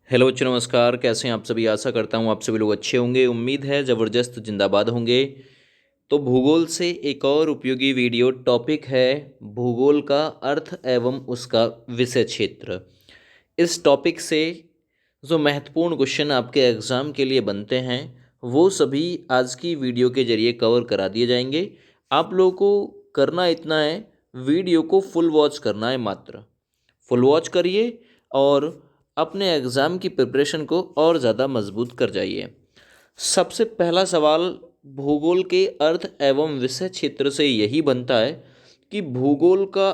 Hello बच्चों, नमस्कार। कैसे हैं आप सभी? आशा करता हूँ आप सभी लोग अच्छे होंगे। उम्मीद है ज़बरदस्त जिंदाबाद होंगे। तो भूगोल से एक और उपयोगी वीडियो टॉपिक है भूगोल का अर्थ एवं उसका विषय क्षेत्र। इस टॉपिक से जो महत्वपूर्ण क्वेश्चन आपके एग्ज़ाम के लिए बनते हैं वो सभी आज की वीडियो के जरिए कवर करा दिए जाएंगे। आप लोगों को करना इतना है, वीडियो को फुल वॉच करना है। मात्र फुल वॉच करिए और अपने एग्ज़ाम की प्रिपरेशन को और ज़्यादा मजबूत कर जाइए। सबसे पहला सवाल भूगोल के अर्थ एवं विषय क्षेत्र से यही बनता है कि भूगोल का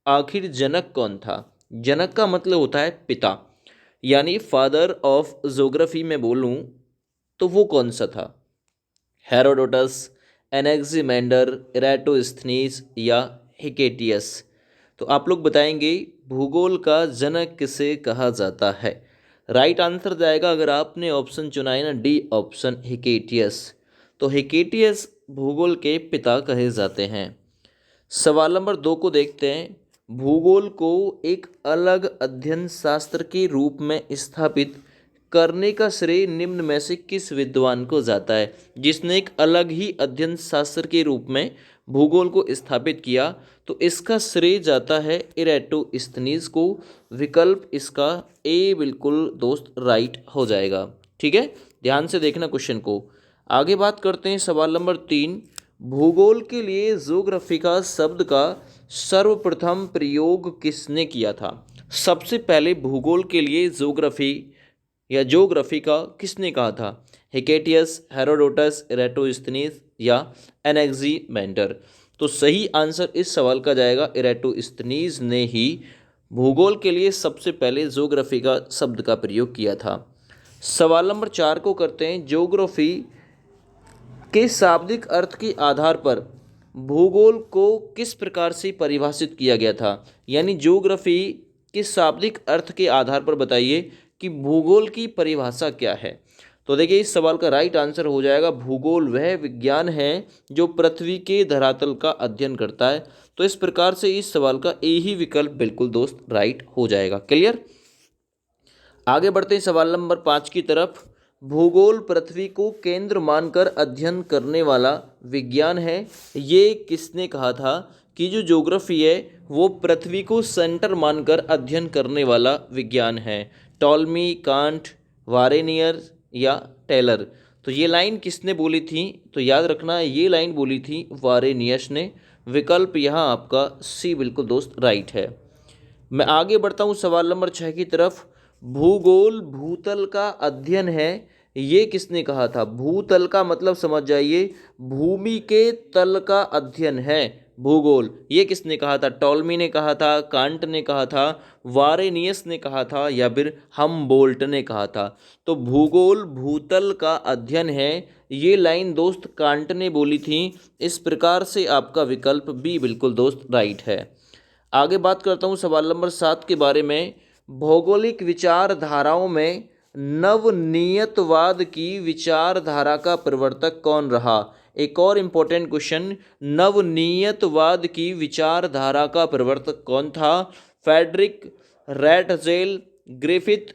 आखिर जनक कौन था। जनक का मतलब होता है पिता, यानी फादर ऑफ ज्योग्राफी में बोलूँ तो वो कौन सा था? हेरोडोटस, एनेक्सिमेंडर, इराटोस्थनीज या हिकेटियस? तो आप लोग बताएंगे भूगोल का जनक किसे कहा जाता है। राइट आंसर जाएगा, अगर आपने ऑप्शन चुना है ना डी ऑप्शन, हिकेटियस। तो हिकेटियस भूगोल के पिता कहे जाते हैं। सवाल नंबर 2 को देखते हैं। भूगोल को एक अलग अध्ययन शास्त्र के रूप में स्थापित करने का श्रेय निम्न में से किस विद्वान को जाता है? जिसने एक अलग ही अध्ययन शास्त्र के रूप में भूगोल को स्थापित किया, तो इसका श्रेय जाता है इरेटोस्थनीज को। विकल्प इसका ए बिल्कुल दोस्त राइट हो जाएगा। ठीक है, ध्यान से देखना क्वेश्चन को। आगे बात करते हैं सवाल नंबर 3। भूगोल के लिए ज्योग्राफिका शब्द का सर्वप्रथम प्रयोग किसने किया था? सबसे पहले भूगोल के लिए ज्योग्राफी या ज्योग्राफी का किसने कहा था? हिकेटियस, हेरोडोटस, इरेटोस्थनीज या एनेक्सिमेंडर? तो सही आंसर इस सवाल का जाएगा इरेटोस्थनीज ने ही भूगोल के लिए सबसे पहले ज्योग्राफी का शब्द का प्रयोग किया था। सवाल नंबर 4 को करते हैं। ज्योग्राफी के शाब्दिक अर्थ के आधार पर भूगोल को किस प्रकार से परिभाषित किया गया था? यानी ज्योग्राफी के शाब्दिक अर्थ के आधार पर बताइए कि भूगोल की परिभाषा क्या है। तो देखिए, इस सवाल का राइट आंसर हो जाएगा भूगोल वह विज्ञान है जो पृथ्वी के धरातल का अध्ययन करता है। तो इस प्रकार से इस सवाल का ए ही विकल्प बिल्कुल दोस्त राइट हो जाएगा। क्लियर? आगे बढ़ते हैं सवाल नंबर 5 की तरफ। भूगोल पृथ्वी को केंद्र मानकर अध्ययन करने वाला विज्ञान है। ये किसने कहा था कि जो ज्योग्राफी है वो पृथ्वी को सेंटर मानकर अध्ययन करने वाला विज्ञान है? टॉलमी, कांट, वारेनियर या टेलर? तो ये लाइन किसने बोली थी? तो याद रखना, ये लाइन बोली थी वारेनियस ने। विकल्प यहाँ आपका सी बिल्कुल दोस्त राइट है। मैं आगे बढ़ता हूँ सवाल नंबर 6 की तरफ। भूगोल भूतल का अध्ययन है, ये किसने कहा था? भूतल का मतलब समझ जाइए, भूमि के तल का अध्ययन है भूगोल। ये किसने कहा था? टॉलमी ने कहा था, कांट ने कहा था, वारेनियस ने कहा था या फिर हमबोल्ट ने कहा था? तो भूगोल भूतल का अध्ययन है, ये लाइन दोस्त कांट ने बोली थी। इस प्रकार से आपका विकल्प बी बिल्कुल दोस्त राइट है। आगे बात करता हूँ सवाल नंबर 7 के बारे में। भौगोलिक विचारधाराओं में नवनियतवाद की विचारधारा का प्रवर्तक कौन रहा? एक और इम्पोर्टेंट क्वेश्चन, नवनियतवाद की विचारधारा का प्रवर्तक कौन था? फ्रेडरिक रैटजेल, ग्रिफिथ,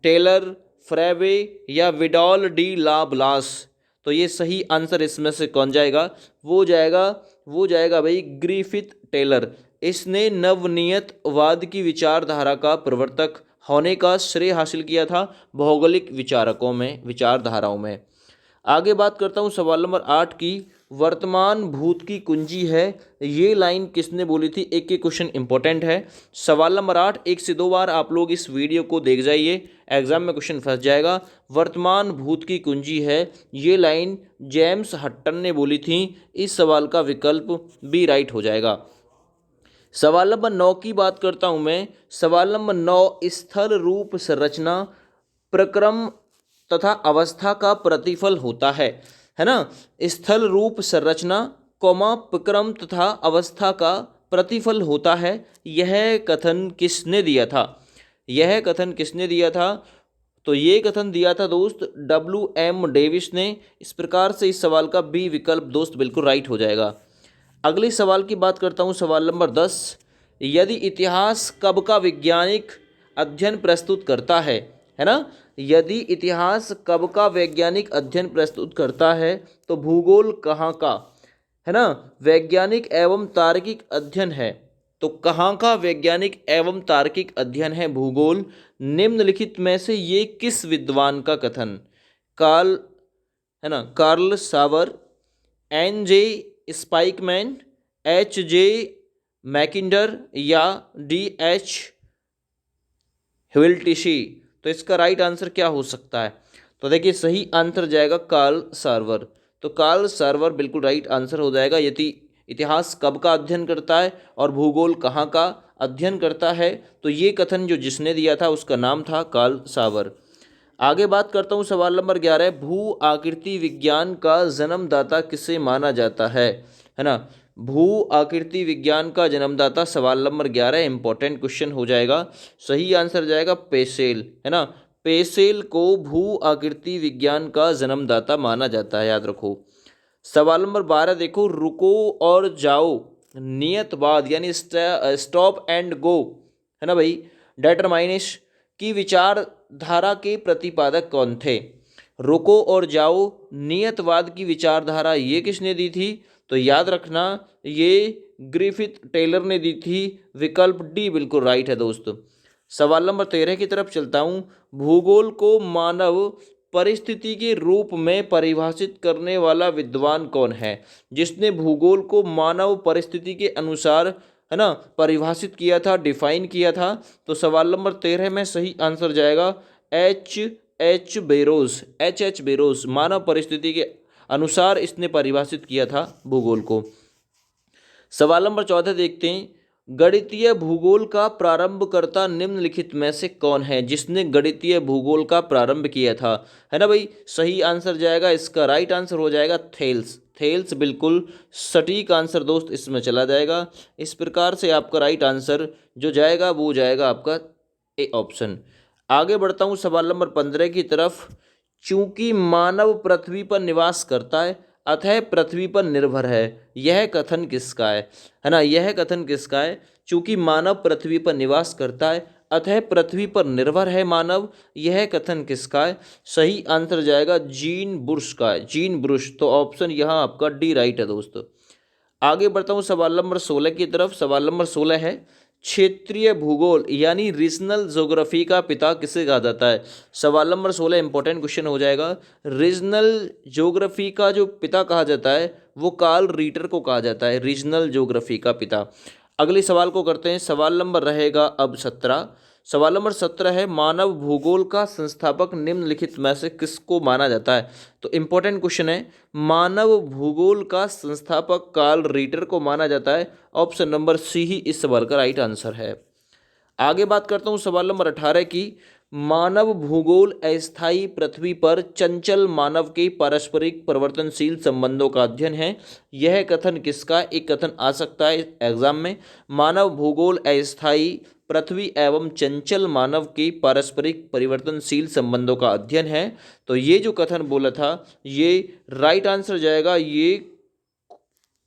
टेलर, फ्रेवे या विडॉल डी ला ब्लास? तो ये सही आंसर इसमें से कौन जाएगा? वो जाएगा भाई ग्रिफिथ टेलर। इसने नवनियतवाद की विचारधारा का प्रवर्तक होने का श्रेय हासिल किया था भौगोलिक विचारकों में, विचारधाराओं में। आगे बात करता हूँ सवाल नंबर 8 की। वर्तमान भूत की कुंजी है, ये लाइन किसने बोली थी? एक एक क्वेश्चन इंपॉर्टेंट है। सवाल नंबर 8 1 से 2 बार आप लोग इस वीडियो को देख जाइए, एग्जाम में क्वेश्चन फंस जाएगा। वर्तमान भूत की कुंजी है, ये लाइन जेम्स हट्टन ने बोली थी। इस सवाल का विकल्प बी राइट हो जाएगा। सवाल नंबर 9 की बात करता हूं मैं। सवाल नंबर 9, स्थल रूप संरचना प्रक्रम तथा अवस्था का प्रतिफल होता है ना? स्थल रूप संरचना कौमा प्रक्रम तथा अवस्था का प्रतिफल होता है, यह कथन किसने दिया था? यह कथन किसने दिया था? तो ये कथन दिया था दोस्त WM डेविस ने। इस प्रकार से इस सवाल का बी विकल्प दोस्त बिल्कुल राइट हो जाएगा। अगले सवाल की बात करता हूँ, सवाल नंबर 10। यदि इतिहास कब का वैज्ञानिक अध्ययन प्रस्तुत करता है, है ना। यदि इतिहास कब का वैज्ञानिक अध्ययन प्रस्तुत करता है तो भूगोल कहाँ का, है ना, वैज्ञानिक एवं तार्किक अध्ययन है। तो कहाँ का वैज्ञानिक एवं तार्किक अध्ययन है भूगोल। निम्नलिखित में से ये किस विद्वान का कथन, कार्ल, है ना, Carl Sauer, N J Spykman, H J Mackinder या डी एच ह्विल्टिशी। तो इसका राइट आंसर क्या हो सकता है। तो देखिए सही आंसर जाएगा कार्ल सार्वर। तो कार्ल सार्वर बिल्कुल राइट आंसर हो जाएगा। यदि इतिहास कब का अध्ययन करता है और भूगोल कहाँ का अध्ययन करता है, तो ये कथन जो जिसने दिया था उसका नाम था कार्ल सावर। आगे बात करता हूँ सवाल नंबर 11, भू आकृति विज्ञान का जन्मदाता किसे माना जाता है ना। भू आकृति विज्ञान का जन्मदाता सवाल नंबर 11 इंपॉर्टेंट क्वेश्चन हो जाएगा। सही आंसर जाएगा पेसेल, है ना। पेसेल को भू आकृति विज्ञान का जन्मदाता माना जाता है, याद रखो। सवाल नंबर 12 देखो, रुको और जाओ नियतवाद यानी स्टॉप एंड गो, है ना भाई, डेटरमाइनिस्ट की विचारधारा के प्रतिपादक कौन थे। रुको और जाओ नियतवाद की विचारधारा ये किसने दी थी, तो याद रखना ये ग्रिफिथ टेलर ने दी थी। विकल्प डी बिल्कुल राइट है दोस्तों। सवाल नंबर 13 की तरफ चलता हूँ, भूगोल को मानव परिस्थिति के रूप में परिभाषित करने वाला विद्वान कौन है। जिसने भूगोल को मानव परिस्थिति के अनुसार, है ना, परिभाषित किया था, डिफाइन किया था। तो सवाल नंबर 13 में सही आंसर जाएगा एच बेरोज। मानव परिस्थिति के अनुसार इसने परिभाषित किया था भूगोल को। सवाल नंबर 14 देखते हैं, गणितीय भूगोल का प्रारंभकर्ता निम्नलिखित में से कौन है। जिसने गणितीय भूगोल का प्रारंभ किया था, है ना भाई। सही आंसर जाएगा, इसका राइट आंसर हो जाएगा थेल्स बिल्कुल सटीक आंसर दोस्त इसमें चला जाएगा। इस प्रकार से आपका राइट आंसर जो जाएगा वो जाएगा आपका ए ऑप्शन। आगे बढ़ता हूँ सवाल नंबर 15 की तरफ, चूंकि मानव पृथ्वी पर निवास करता है अतः पृथ्वी पर निर्भर है, यह कथन किसका है ना। यह कथन किसका है, चूंकि मानव पृथ्वी पर निवास करता है अतः पृथ्वी पर निर्भर है मानव, यह कथन किसका है। सही आंसर जाएगा जीन बुश का है, जीन बुश। तो ऑप्शन यहाँ आपका डी राइट है दोस्तों। आगे बढ़ता हूँ सवाल नंबर 16 की तरफ। सवाल नंबर 16 है, क्षेत्रीय भूगोल यानी रीजनल ज्योग्राफी का पिता किसे कहा जाता है। सवाल नंबर 16 इंपॉर्टेंट क्वेश्चन हो जाएगा। रीजनल ज्योग्राफी का जो पिता कहा जाता है वो कार्ल रीटर को कहा जाता है, रीजनल ज्योग्राफी का पिता। अगले सवाल को करते हैं। सवाल नंबर रहेगा अब 17। सवाल नंबर 17 है, मानव भूगोल का संस्थापक निम्नलिखित में से किसको माना जाता है। तो इंपॉर्टेंट क्वेश्चन है, मानव भूगोल का संस्थापक कार्ल रीटर को माना जाता है। ऑप्शन नंबर सी ही इस सवाल का राइट आंसर है। आगे बात करता हूँ सवाल नंबर 18 की, मानव भूगोल अस्थायी पृथ्वी पर चंचल मानव के पारस्परिक परिवर्तनशील संबंधों का अध्ययन है, यह कथन किसका। एक कथन आ सकता है एग्जाम में, मानव भूगोल अस्थायी पृथ्वी एवं चंचल मानव के पारस्परिक परिवर्तनशील संबंधों का अध्ययन है। तो ये जो कथन बोला था ये राइट आंसर जाएगा, ये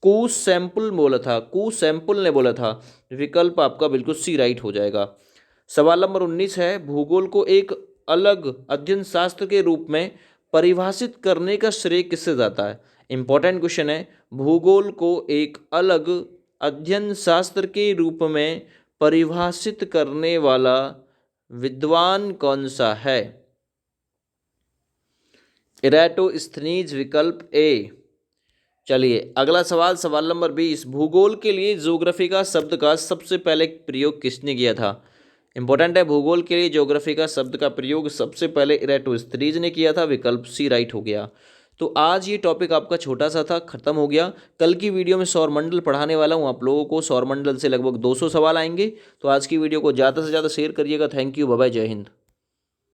कू सैंपल बोला था, कू सैंपल ने बोला था। विकल्प आपका बिल्कुल सी राइट हो जाएगा। सवाल नंबर 19 है, भूगोल को एक अलग अध्ययन शास्त्र के रूप में परिभाषित करने का श्रेय किससे जाता है। इंपॉर्टेंट क्वेश्चन है, भूगोल को एक अलग अध्ययन शास्त्र के रूप में परिभाषित करने वाला विद्वान कौन सा है। इरेटोस्थनीज विकल्प ए। चलिए अगला सवाल, सवाल नंबर 20, भूगोल के लिए ज्योग्राफी का शब्द का सबसे पहले प्रयोग किसने किया था। इंपॉर्टेंट है, भूगोल के लिए ज्योग्राफी का शब्द का प्रयोग सबसे पहले इरेटोस्थनीज ने किया था। विकल्प सी राइट हो गया। तो आज ये टॉपिक आपका छोटा सा था, खत्म हो गया। कल की वीडियो में सौरमंडल पढ़ाने वाला हूँ आप लोगों को। सौरमंडल से लगभग 200 सवाल आएंगे। तो आज की वीडियो को ज़्यादा से ज़्यादा शेयर करिएगा। थैंक यू, बाय बाय, जय हिंद।